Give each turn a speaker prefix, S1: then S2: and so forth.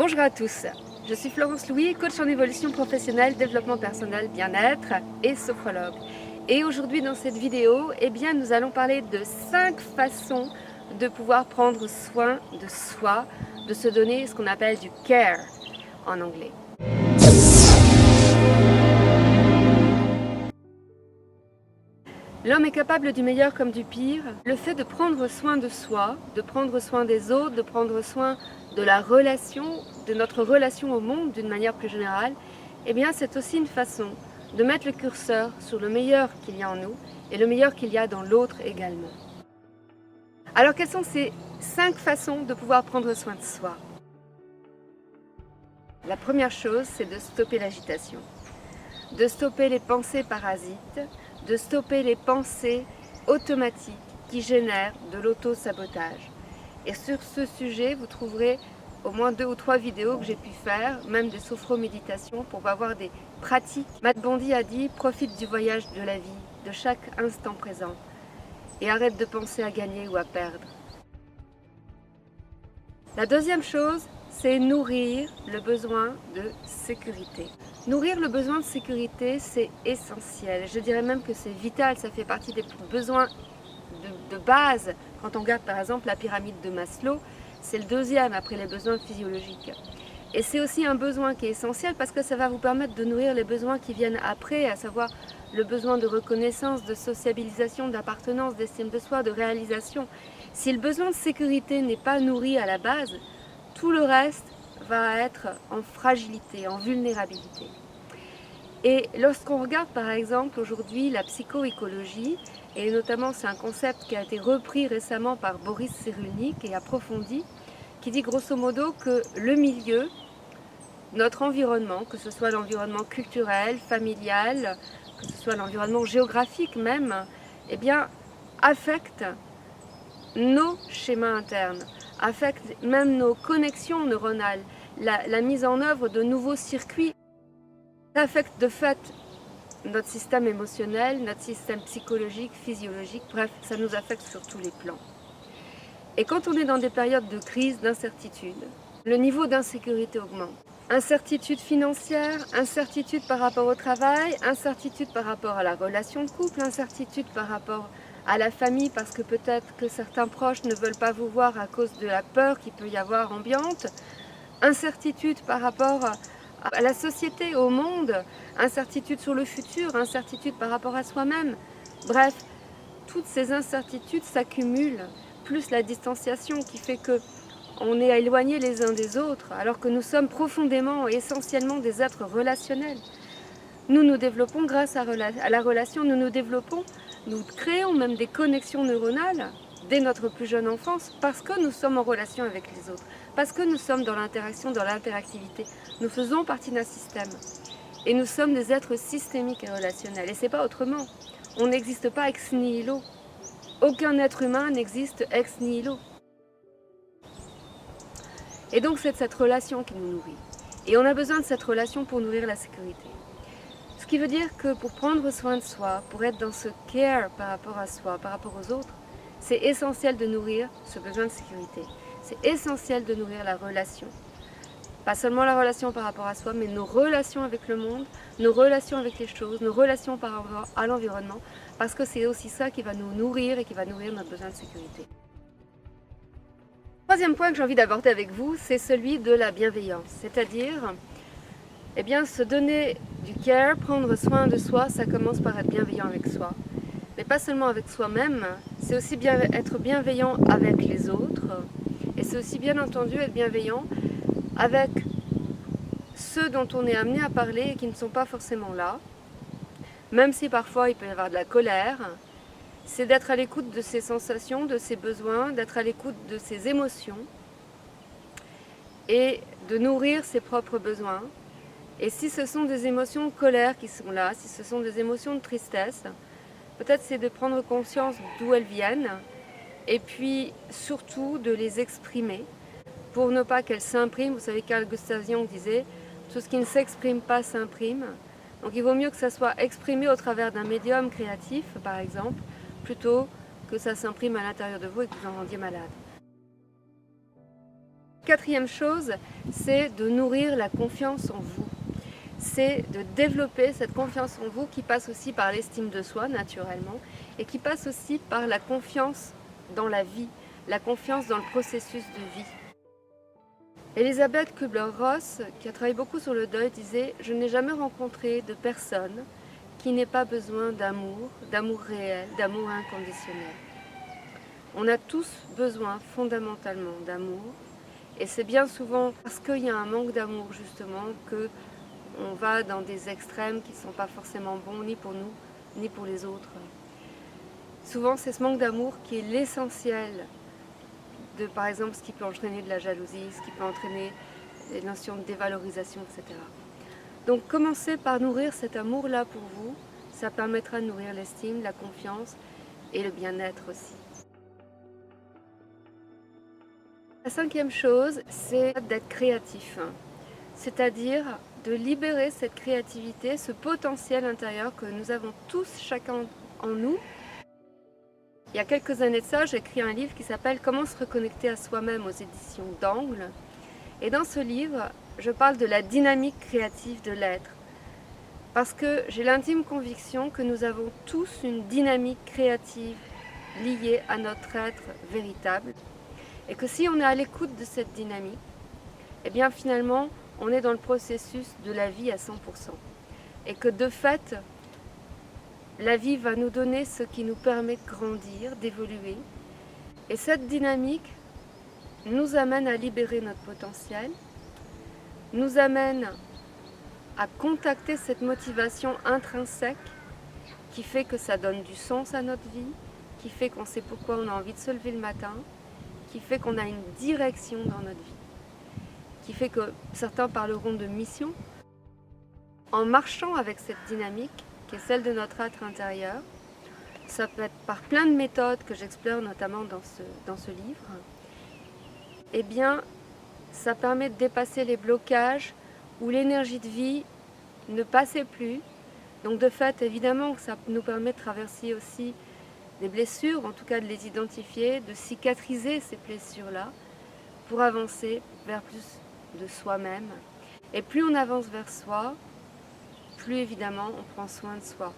S1: Bonjour à tous, je suis Florence Louis, coach en évolution professionnelle, développement personnel, bien-être et sophrologue. Et aujourd'hui dans cette vidéo, nous allons parler de 5 façons de pouvoir prendre soin de soi, de se donner ce qu'on appelle du care en anglais. L'homme est capable du meilleur comme du pire. Le fait de prendre soin de soi, de prendre soin des autres, de prendre soin de la relation, de notre relation au monde d'une manière plus générale, c'est aussi une façon de mettre le curseur sur le meilleur qu'il y a en nous et le meilleur qu'il y a dans l'autre également. Alors quelles sont ces 5 façons de pouvoir prendre soin de soi? La première chose, c'est de stopper l'agitation, de stopper les pensées parasites, de stopper les pensées automatiques qui génèrent de l'auto-sabotage. Et sur ce sujet, vous trouverez au moins 2 ou 3 vidéos que j'ai pu faire, même des sophro-méditations pour avoir des pratiques. Matt Bondi a dit « Profite du voyage de la vie, de chaque instant présent et arrête de penser à gagner ou à perdre. » La deuxième chose, c'est nourrir le besoin de sécurité. Nourrir le besoin de sécurité, c'est essentiel. Je dirais même que c'est vital, ça fait partie des besoins de base. Quand on regarde par exemple la pyramide de Maslow, c'est le deuxième après les besoins physiologiques. Et c'est aussi un besoin qui est essentiel parce que ça va vous permettre de nourrir les besoins qui viennent après, à savoir le besoin de reconnaissance, de sociabilisation, d'appartenance, d'estime de soi, de réalisation. Si le besoin de sécurité n'est pas nourri à la base, tout le reste va être en fragilité, en vulnérabilité. Et lorsqu'on regarde par exemple aujourd'hui la psychoécologie, et notamment c'est un concept qui a été repris récemment par Boris Cyrulnik et approfondi, qui dit grosso modo que le milieu, notre environnement, que ce soit l'environnement culturel, familial, que ce soit l'environnement géographique même, affecte nos schémas internes, affecte même nos connexions neuronales, la mise en œuvre de nouveaux circuits. Ça affecte de fait notre système émotionnel, notre système psychologique, physiologique, bref, ça nous affecte sur tous les plans. Et quand on est dans des périodes de crise, d'incertitude, le niveau d'insécurité augmente. Incertitude financière, incertitude par rapport au travail, incertitude par rapport à la relation de couple, incertitude par rapport à la famille parce que peut-être que certains proches ne veulent pas vous voir à cause de la peur qu'il peut y avoir ambiante, incertitude par rapport à la société, au monde, incertitude sur le futur, incertitude par rapport à soi-même. Bref, toutes ces incertitudes s'accumulent, plus la distanciation qui fait que on est éloignés les uns des autres, alors que nous sommes profondément et essentiellement des êtres relationnels. Nous nous développons grâce à la relation, nous créons même des connexions neuronales dès notre plus jeune enfance parce que nous sommes en relation avec les autres, parce que nous sommes dans l'interaction, dans l'interactivité. Nous faisons partie d'un système et nous sommes des êtres systémiques et relationnels. Et c'est pas autrement. On n'existe pas ex nihilo. Aucun être humain n'existe ex nihilo. Et donc c'est cette relation qui nous nourrit. Et on a besoin de cette relation pour nourrir la sécurité. Ce qui veut dire que pour prendre soin de soi, pour être dans ce care par rapport à soi, par rapport aux autres, c'est essentiel de nourrir ce besoin de sécurité. C'est essentiel de nourrir la relation. Pas seulement la relation par rapport à soi, mais nos relations avec le monde, nos relations avec les choses, nos relations par rapport à l'environnement, parce que c'est aussi ça qui va nous nourrir et qui va nourrir notre besoin de sécurité. Troisième point que j'ai envie d'aborder avec vous, c'est celui de la bienveillance, c'est-à-dire se donner du care, prendre soin de soi, ça commence par être bienveillant avec soi. Mais pas seulement avec soi-même, c'est aussi être bienveillant avec les autres, et c'est aussi bien entendu être bienveillant avec ceux dont on est amené à parler et qui ne sont pas forcément là, même si parfois il peut y avoir de la colère. C'est d'être à l'écoute de ses sensations, de ses besoins, d'être à l'écoute de ses émotions et de nourrir ses propres besoins. Et si ce sont des émotions de colère qui sont là, si ce sont des émotions de tristesse, peut-être c'est de prendre conscience d'où elles viennent et puis surtout de les exprimer pour ne pas qu'elles s'impriment. Vous savez, Carl Gustav Jung disait « tout ce qui ne s'exprime pas s'imprime ». Donc il vaut mieux que ça soit exprimé au travers d'un médium créatif, par exemple, plutôt que ça s'imprime à l'intérieur de vous et que vous en rendiez malade. Quatrième chose, c'est de nourrir la confiance en vous. C'est de développer cette confiance en vous qui passe aussi par l'estime de soi naturellement et qui passe aussi par la confiance dans la vie, la confiance dans le processus de vie. Elisabeth Kübler-Ross, qui a travaillé beaucoup sur le deuil, disait « Je n'ai jamais rencontré de personne qui n'ait pas besoin d'amour réel, d'amour inconditionnel. » On a tous besoin fondamentalement d'amour et c'est bien souvent parce qu'il y a un manque d'amour justement que on va dans des extrêmes qui ne sont pas forcément bons ni pour nous ni pour les autres. Souvent c'est ce manque d'amour qui est l'essentiel de par exemple ce qui peut entraîner de la jalousie, ce qui peut entraîner les notions de dévalorisation, etc. Donc commencez par nourrir cet amour-là pour vous, ça permettra de nourrir l'estime, la confiance et le bien-être aussi. La cinquième chose, c'est d'être créatif, c'est-à-dire de libérer cette créativité, ce potentiel intérieur que nous avons tous, chacun en nous. Il y a quelques années de ça, j'ai écrit un livre qui s'appelle « Comment se reconnecter à soi-même » aux éditions d'Angle. Et dans ce livre, je parle de la dynamique créative de l'être. Parce que j'ai l'intime conviction que nous avons tous une dynamique créative liée à notre être véritable. Et que si on est à l'écoute de cette dynamique, eh bien finalement, on est dans le processus de la vie à 100%. Et que de fait, la vie va nous donner ce qui nous permet de grandir, d'évoluer. Et cette dynamique nous amène à libérer notre potentiel, nous amène à contacter cette motivation intrinsèque qui fait que ça donne du sens à notre vie, qui fait qu'on sait pourquoi on a envie de se lever le matin, qui fait qu'on a une direction dans notre vie, qui fait que certains parleront de mission. En marchant avec cette dynamique, qui est celle de notre être intérieur, ça peut être par plein de méthodes que j'explore notamment dans ce livre, eh bien, ça permet de dépasser les blocages où l'énergie de vie ne passait plus. Donc de fait, évidemment que ça nous permet de traverser aussi des blessures, en tout cas de les identifier, de cicatriser ces blessures-là pour avancer vers plus de soi-même. Et plus on avance vers soi, plus évidemment on prend soin de soi.